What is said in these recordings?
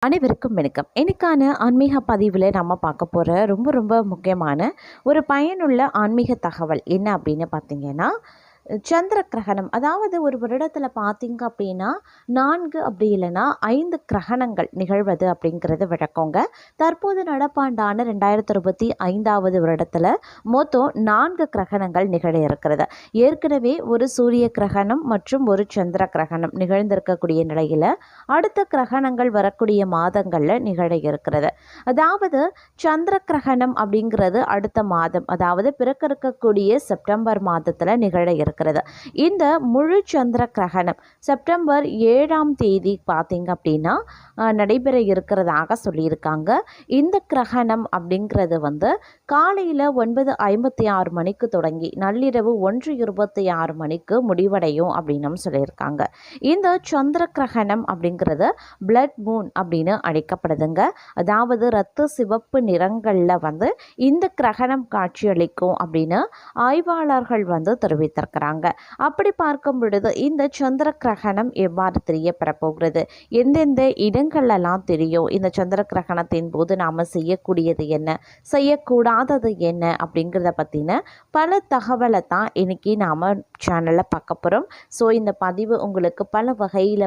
அனைவருக்கும் வணக்கம். இன்னைக்கான ஆன்மீக பதிவில் நம்ம பார்க்க போகிற ரொம்ப ரொம்ப முக்கியமான ஒரு பயனுள்ள ஆன்மீக தகவல் என்ன அப்படின்னு பார்த்தீங்கன்னா, சந்திர கிரகணம். அதாவது ஒரு வருடத்தில் பார்த்தீங்க அப்படின்னா 4 அப்படி இல்லைன்னா 5 கிரகணங்கள் நிகழ்வது அப்படிங்கிறது விளக்கங்க. தற்போது நடப்பாண்டான 2025 வருடத்தில் மொத்தம் 4 கிரகணங்கள் நிகழ இருக்கிறது. ஏற்கனவே ஒரு சூரிய கிரகணம் மற்றும் ஒரு சந்திர கிரகணம் நிகழ்ந்திருக்கக்கூடிய நிலையில் அடுத்த கிரகணங்கள் வரக்கூடிய மாதங்களில் நிகழ இருக்கிறது. அதாவது சந்திர கிரகணம் அப்படிங்கிறது அடுத்த மாதம், அதாவது பிறக்க இருக்கக்கூடிய செப்டம்பர் மாதத்தில் நிகழ இருக்கிறது. இந்த முழு சந்திர கிரகணம் செப்டம்பர் 7ஆம் தேதி பார்த்தீங்க அப்படின்னா நடைபெற இருக்கிறதாக சொல்லியிருக்காங்க. இந்த கிரகணம் அப்படிங்கிறது காலையில் 9:56 மணிக்கு தொடங்கி நள்ளிரவு 1:26 மணிக்கு முடிவடையும் அப்படின்னு சொல்லியிருக்காங்க. இந்த சந்திர கிரகணம் அப்படிங்கிறது பிளட் மூன் அப்படின்னு அழைக்கப்படுதுங்க. அதாவது இரத்த சிவப்பு நிறங்களில் இந்த கிரகணம் காட்சியளிக்கும் அப்படின்னு ஆய்வாளர்கள் தெரிவித்திருக்கிறாங்க. அப்படி பார்க்கும் பொழுது இந்த சந்திர கிரகணம் எவ்வாறு தெரியப்பெற போகிறது, எந்தெந்த இடங்கள்லாம் தெரியும், இந்த சந்திர கிரகணத்தின் போது நாம் செய்யக்கூடியது என்ன, செய்யக்கூடாதது என்ன அப்படிங்கிறத பற்றின பல தகவலை தான் இன்னைக்கு நாம் சேனலில் பார்க்க போகிறோம். ஸோ இந்த பதிவு உங்களுக்கு பல வகையில்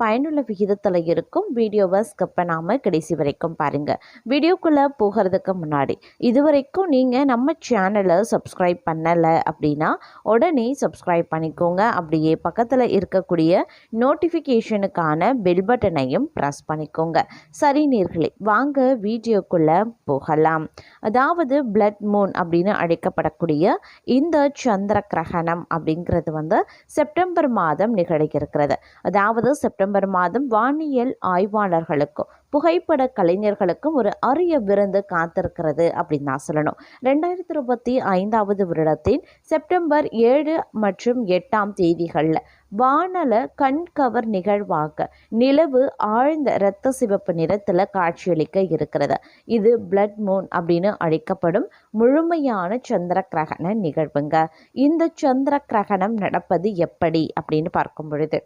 பயனுள்ள விகிதத்தில் இருக்கும். வீடியோவை ஸ்கிப் பண்ணாமல் கடைசி வரைக்கும் பாருங்கள். வீடியோக்குள்ளே போகிறதுக்கு முன்னாடி இதுவரைக்கும் நீங்கள் நம்ம சேனலை சப்ஸ்கிரைப் பண்ணலை அப்படின்னா உடனே சப்ஸ்கிரைப் பண்ணிக்கோங்க. அப்படியே பக்கத்தில் இருக்கக்கூடிய நோட்டிஃபிகேஷனுக்கான பெல் பட்டனையும் ப்ரெஸ் பண்ணிக்கோங்க. சரி நேர்களே, வாங்க வீடியோக்குள்ளே போகலாம். அதாவது பிளட் மூன் அப்படின்னு அழைக்கப்படக்கூடிய இந்த சந்திர கிரகணம் அப்படிங்கிறது செப்டம்பர் மாதம் நிகழ்கிறது. அதாவது செப்டம்பர் மாதம் வானியல் ஆய்வாளர்களுக்கும் புகைப்பட கலைஞர்களுக்கும் ஒரு அரிய விருந்து காத்திருக்கிறது அப்படின்னு தான் சொல்லணும். 2025 வருடத்தின் செப்டம்பர் 7 மற்றும் 8ஆம் தேதிகளில் வானல கண்கவர் நிகழ்வாக நிலவு ஆழ்ந்த இரத்த சிவப்பு நிறத்தில் காட்சியளிக்க இருக்கிறது. இது பிளட் மூன் அப்படின்னு அழைக்கப்படும் முழுமையான சந்திர கிரகண நிகழ்வுங்க. இந்த சந்திர கிரகணம் நடப்பது எப்படி அப்படின்னு பார்க்கும் பொழுது,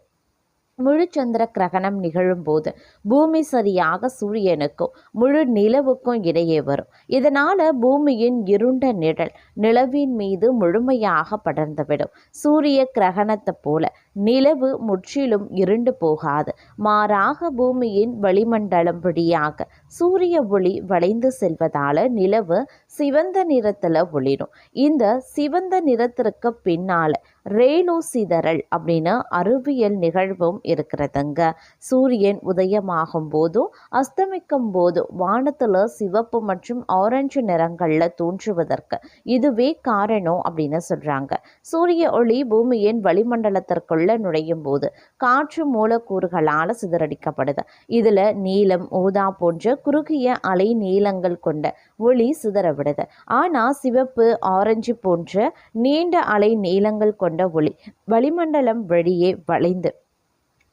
முழு சந்திர கிரகணம் நிகழும் போது பூமி சரியாக சூரியனுக்கும் முழு நிலவுக்கும் இடையே வரும். இதனால் பூமியின் இருண்ட நிழல் நிலவின் மீது முழுமையாக படர்ந்துவிடும். சூரிய கிரகணத்தை போல நிலவு முற்றிலும் இருண்டு போகாது. மாறாக பூமியின் வளிமண்டலம் வழியாக சூரிய ஒளி வளைந்து செல்வதால் நிலவு சிவந்த நிறத்தில் ஒளிரும். இந்த சிவந்த நிறத்திற்கு பின்னால் ரேலோ சிதறல் அப்படின்னு அறிவியல் நிகழ்வும் இருக்கிறதுங்க. சூரியன் உதயமாகும் போதும் அஸ்தமிக்கும் போதும் வானத்தில் சிவப்பு மற்றும் ஆரஞ்சு நிறங்களில் தோன்றுவதற்கு இதுவே காரணம் அப்படின்னு சொல்கிறாங்க. சூரிய ஒளி பூமியின் வளிமண்டலத்திற்குள்ள நுழையும் போது காற்று மூலக்கூறுகளால் சிதறடிக்கப்படுது. இதில் நீலம், ஊதா போன்ற குறுகிய அலை நீளங்கள் கொண்ட ஒளி சிதறவிடுது. ஆனால் சிவப்பு, ஆரஞ்சு போன்ற நீண்ட அலை நீளங்கள் கொண்ட ஒளி வளிமண்டலம் வழியே வளைந்து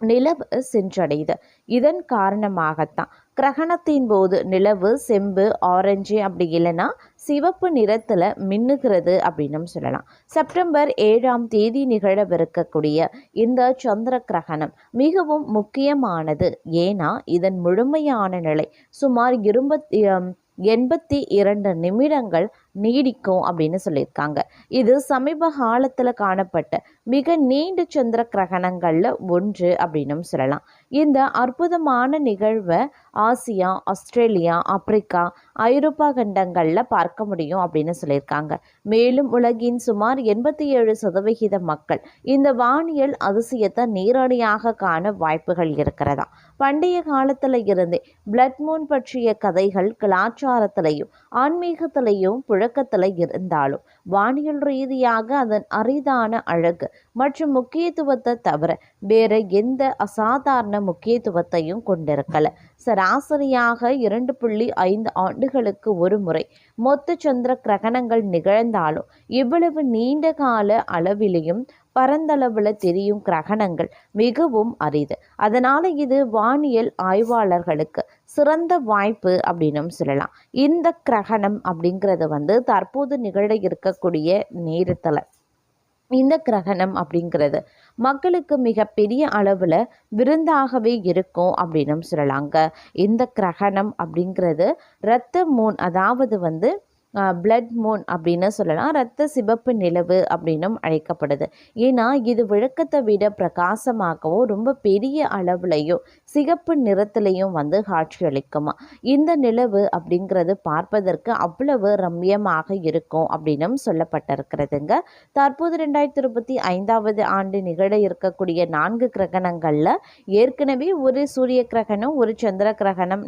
நிலவு சென்றடையுது. இதன் காரணமாகத்தான் கிரகணத்தின் போது நிலவு செம்பு, ஆரஞ்சு அப்படி இல்லைன்னா சிவப்பு நிறத்தில் மின்னுகிறது அப்படின்னு சொல்லலாம். செப்டம்பர் 7ஆம் தேதி நிகழவிருக்கக்கூடிய இந்த சந்திர கிரகணம் மிகவும் முக்கியமானது. ஏன்னா இதன் முழுமையான நிலை சுமார் 82 நிமிடங்கள் நீடிக்கும் அப்படின்னு சொல்லியிருக்காங்க. இது சமீப காலத்தில் காணப்பட்ட மிக நீண்ட சந்திர கிரகணங்களில் ஒன்று அப்படின்னு சொல்லலாம். இந்த அற்புதமான நிகழ்வை ஆசியா, ஆஸ்திரேலியா, ஆப்பிரிக்கா, ஐரோப்பா கண்டங்களில் பார்க்க முடியும் அப்படின்னு சொல்லியிருக்காங்க. மேலும் உலகின் சுமார் 87% மக்கள் இந்த வானியல் அதிசயத்தை நேரடியாக காண வாய்ப்புகள் இருக்கிறதா. பண்டைய காலத்தில் இருந்தே பிளட் மூன் பற்றிய கதைகள் கலாச்சாரத்திலையும் ஆன்மீகத்திலையும் புழக்கத்தில் இருந்தாலும் வானியல் ரீதியாக அதன் அரிதான அழகு மற்றும் முக்கியத்துவத்தை தவிர வேற எந்த அசாதாரண முக்கியத்துவத்தையும் கொண்டிருக்கல. சராசரியாக 2.5 ஆண்டுகளுக்கு ஒரு முறை மொத்த சந்திர கிரகணங்கள் நிகழ்ந்தாலும் இவ்வளவு நீண்ட கால அளவிலையும் பரந்தளவில் தெரியும் கிரகணங்கள் மிகவும் அரிது. அதனால் இது வானியல் ஆய்வாளர்களுக்கு சிறந்த வாய்ப்பு அப்படின்னு சொல்லலாம். இந்த கிரகணம் அப்படிங்கிறது தற்போது நிகழ இருக்கக்கூடிய நேரத்தில் இந்த கிரகணம் அப்படிங்கிறது மக்களுக்கு மிகப்பெரிய அளவில் விருந்தாகவே இருக்கும் அப்படின்னு சொல்லலாங்க. இந்த கிரகணம் அப்படிங்கிறது இரத்த மூன், அதாவது வந்து பிளட் மூன் அப்படின்னு சொல்லலாம். இரத்த சிவப்பு நிலவு அப்படின்னும் அழைக்கப்படுது. ஏன்னா இது விளக்கத்தை விட பிரகாசமாகவும் ரொம்ப பெரிய அளவுலையும் சிகப்பு நிறத்திலையும் வந்து காட்சியளிக்குமா. இந்த நிலவு அப்படிங்கிறது பார்ப்பதற்கு அவ்வளவு ரம்யமாக இருக்கும் அப்படின்னும் சொல்லப்பட்டிருக்கிறதுங்க. தற்போது 2025 ஆண்டு நிகழ இருக்கக்கூடிய 4 கிரகணங்களில் ஏற்கனவே ஒரு சூரிய கிரகணம், ஒரு சந்திர கிரகணம்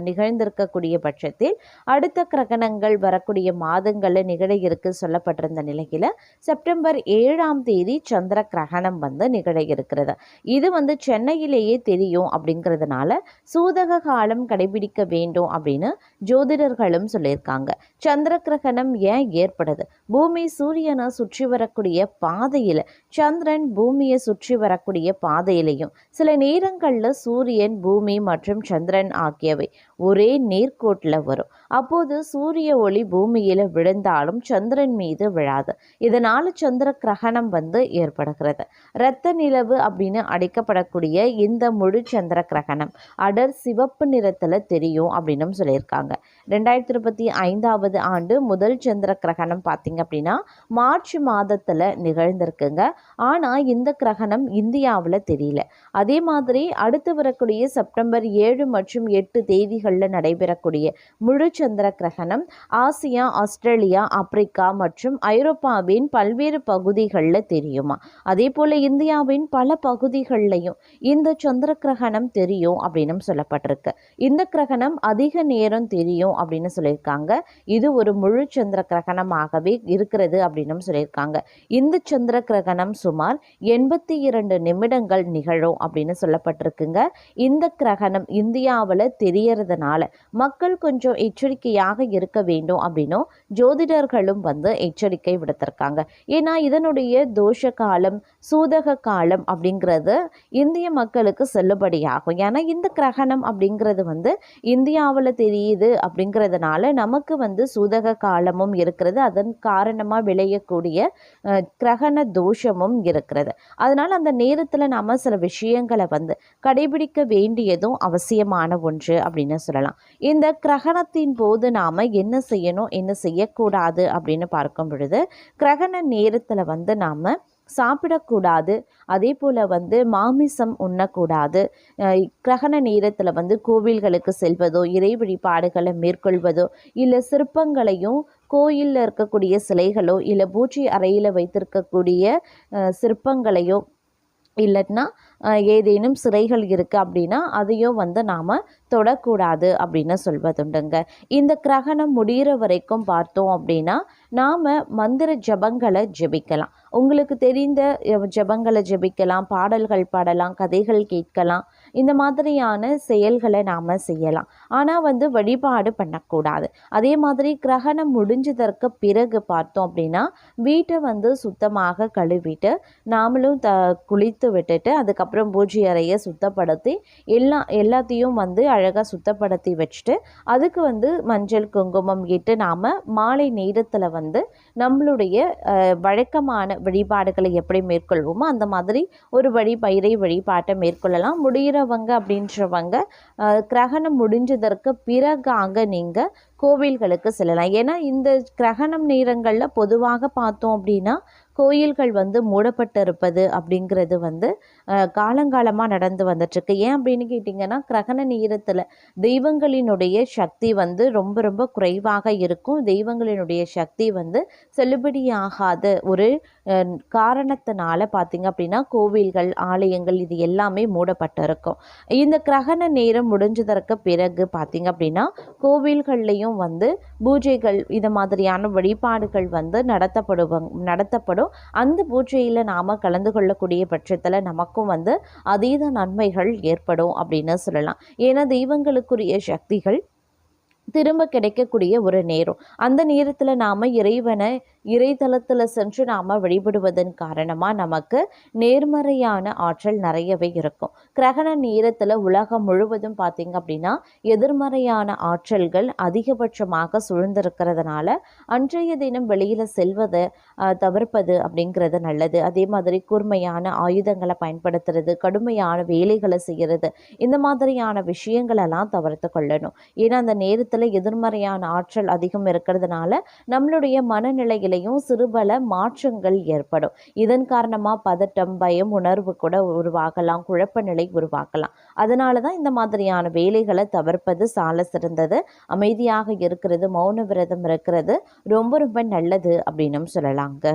நிகழ்ந்திருக்கக்கூடிய பட்சத்தில் அடுத்த கிரகணங்கள் வரக்கூடிய மாதங்களில் நிகழ இருக்கு சொல்லப்பட்டிருந்த நிலையில் செப்டம்பர் 7ஆம் தேதி சந்திர கிரகணம் வந்து நிகழ இருக்கிறது. இது வந்து சென்னையிலேயே தெரியும் அப்படிங்கிறதுனால சூதக காலம் கடைபிடிக்க வேண்டும் அப்படின்னு ஜோதிடர்களும் சொல்லியிருக்காங்க. சந்திர கிரகணம் ஏன் ஏற்படுது? பூமி சூரியனை சுற்றி வரக்கூடிய பாதையில், சந்திரன் பூமியை சுற்றி வரக்கூடிய பாதையிலையும் சில நேரங்களில் சூரியன், பூமி மற்றும் சந்திரன் ஆகியவை ஒரே நேர்கோட்டில் வரும். அப்போது சூரிய ஒளி பூமியில் விழுந்தாலும் சந்திரன் மீது விழாது. இதனால் சந்திர கிரகணம் வந்து ஏற்படுகிறது. இரத்த நிலவு அப்படின்னு அழைக்கப்படக்கூடிய இந்த முழு சந்திர கிரகணம் அடர் சிவப்பு நிறத்தில் தெரியும் அப்படின்னு சொல்லியிருக்காங்க. 2025 ஆண்டு முதல் சந்திர கிரகணம் பார்த்திங்க அப்படின்னா மார்ச் மாதத்தில் நிகழ்ந்திருக்குங்க. ஆனால் இந்த கிரகணம் இந்தியாவில் தெரியல. அதே மாதிரி அடுத்து வரக்கூடிய செப்டம்பர் 7 மற்றும் 8 தேதிகளில் நடைபெறக்கூடிய முழு சந்திர கிரகணம் ஆசியா, ஆஸ்திரேலியா, ஆப்பிரிக்கா மற்றும் ஐரோப்பாவின் பல்வேறு பகுதிகளில் தெரியுமா. அதே போல் இந்தியாவின் பல பகுதிகளிலையும் இந்த சந்திர கிரகணம் தெரியும் அப்படின்னு சொல்லப்பட்டிருக்கு. இந்த கிரகணம் அதிக நேரம் தெரியும் அப்படின்னு சொல்லியிருக்காங்க. இது ஒரு முழு சந்திர கிரகணமாகவே இருக்கிறது அப்படின்னு சொல்லியிருக்காங்க. இந்த சந்திர கிரகணம் சுமார் 82 நிமிடங்கள் நிகழும் அப்படின்னு சொல்லப்பட்டிருக்குங்க. இந்த கிரகணம் இந்தியாவில் தெரியறதுனால மக்கள் கொஞ்சம் எச்சரிக்கையாக இருக்க வேண்டும் அப்படின்னும் ஜோதிடர்களும் வந்து எச்சரிக்கை விடுத்திருக்காங்க. ஏன்னா இதனுடைய தோஷ காலம், சூதக காலம் அப்படிங்கிறது இந்திய மக்களுக்கு செல்லுபடியாகும். ஏன்னா இந்த கிரகணம் அப்படிங்கிறது வந்து இந்தியாவில் தெரியுது அப்படிங்கிறதுனால நமக்கு வந்து சூதக காலமும் இருக்கிறது, அதன் காரணமாக விளையக்கூடிய கிரகண தோஷமும் இருக்கிறது. அதனால் அந்த நேரத்தில் நாம் சில விஷயங்களை வந்து கடைபிடிக்க வேண்டியதும் அவசியமான ஒன்று அப்படின்னு சொல்லலாம். இந்த கிரகணத்தின் போது நாம் என்ன செய்யணும், என்ன செய்யக்கூடாது அப்படின்னு பார்க்கும் பொழுது, கிரகண நேரத்தில் வந்து நாம் சாப்பிடக்கூடாது. அதே போல் வந்து மாமிசம் உண்ணக்கூடாது. கிரகண நேரத்தில் வந்து கோவில்களுக்கு செல்வதோ, இறை வழிபாடுகளை மேற்கொள்வதோ, இல்லை சிற்பங்களையும் கோயிலில் இருக்கக்கூடிய சிலைகளோ, இல்லை பூஜை அறையில் வைத்திருக்கக்கூடிய சிற்பங்களையோ, இல்லைன்னா ஏதேனும் சிறைகள் இருக்குது அப்படின்னா அதையும் வந்து நாம் தொடக்கூடாது அப்படின்னு சொல்வதுண்டுங்க. இந்த கிரகணம் முடிகிற வரைக்கும் பார்த்தோம் அப்படின்னா நாம் மந்திர ஜபங்களை ஜபிக்கலாம். உங்களுக்கு தெரிந்த ஜபங்களை ஜபிக்கலாம், பாடல்கள் பாடலாம், கதைகள் கேட்கலாம். இந்த மாதிரியான செயல்களை நாம் செய்யலாம். ஆனால் வந்து வழிபாடு பண்ணக்கூடாது. அதே மாதிரி கிரகணம் முடிஞ்சதற்கு பிறகு பார்த்தோம் அப்படின்னா வீட்டை வந்து சுத்தமாக கழுவிட்டு நாமளும் குளித்து விட்டுட்டு அதுக்கப்புறம் பூஜை அறையை சுத்தப்படுத்தி எல்லாத்தையும் வந்து அழகாக சுத்தப்படுத்தி வச்சுட்டு அதுக்கு வந்து மஞ்சள் குங்குமம் இட்டு நாம் மாலை நேரத்தில் வந்து நம்மளுடைய வழக்கமான வழிபாடுகளை எப்படி மேற்கொள்வோமோ அந்த மாதிரி ஒரு வழிபாட்டை மேற்கொள்ளலாம். முடிகிறவங்க அப்படின்றவங்க கிரகணம் முடிஞ்சதற்கு பிறகாக நீங்கள் கோவில்களுக்கு செல்லலாம். ஏன்னா இந்த கிரகணம் நேரங்களில் பொதுவாக பார்த்தோம் அப்படின்னா கோயில்கள் வந்து மூடப்பட்டு இருப்பது அப்படிங்கிறது வந்து காலங்காலமாக நடந்து வந்துட்டுருக்கு. ஏன் அப்படின்னு கேட்டிங்கன்னா கிரகண நேரத்தில் தெய்வங்களினுடைய சக்தி வந்து ரொம்ப ரொம்ப குறைவாக இருக்கும். தெய்வங்களினுடைய சக்தி வந்து செல்லுபடியாகாத ஒரு காரணத்தினால பார்த்திங்க அப்படின்னா கோவில்கள், ஆலயங்கள் இது எல்லாமே மூடப்பட்டிருக்கும். இந்த கிரகண நேரம் முடிஞ்சதற்கு பிறகு பார்த்திங்க அப்படின்னா கோவில்கள்லையும் வந்து பூஜைகள் இது மாதிரியான வழிபாடுகள் வந்து நடத்தப்படும். அந்த பூஜையில் நாம் கலந்து கொள்ளக்கூடிய பட்சத்தில் நமக்கும் வந்து அதீத நன்மைகள் ஏற்படும் அப்படின்னு சொல்லலாம். ஏன்னா தெய்வங்களுக்குரிய சக்திகள் திரும்ப கிடைக்கக்கூடிய ஒரு நேரம். அந்த நேரத்தில் நாம் இறைவனை இறைத்தலத்தில் சென்று நாம் வழிபடுவதன் காரணமாக நமக்கு நேர்மறையான ஆற்றல் நிறையவே இருக்கும். கிரகண நேரத்தில் உலகம் முழுவதும் பார்த்திங்க அப்படின்னா எதிர்மறையான ஆற்றல்கள் அதிகபட்சமாக சூழ்ந்திருக்கிறதுனால அன்றைய தினம் வெளியில் செல்வதை தவிர்ப்பது அப்படிங்கிறது நல்லது. அதே மாதிரி கூர்மையான ஆயுதங்களை பயன்படுத்துறது, கடுமையான வேலைகளை செய்கிறது, இந்த மாதிரியான விஷயங்களெல்லாம் தவிர்த்து கொள்ளணும். ஏன்னா அந்த நேரத்தில் எதிர்மறையான ஆற்றல் அதிகம் இருக்கிறதுனால நம்மளுடைய மனநிலையிலையும் சிறுபல மாற்றங்கள் ஏற்படும். இதன் காரணமாக பதட்டம், பயம் உணர்வு கூட உருவாகலாம், குழப்ப நிலை உருவாகலாம். அதனால தான் இந்த மாதிரியான வேலைகளை தவிர்ப்பது சால சிறந்தது. அமைதியாக இருக்கிறது, மௌன விரதம் இருக்கிறது ரொம்ப ரொம்ப நல்லது அப்படின்னும் சொல்லலாங்க.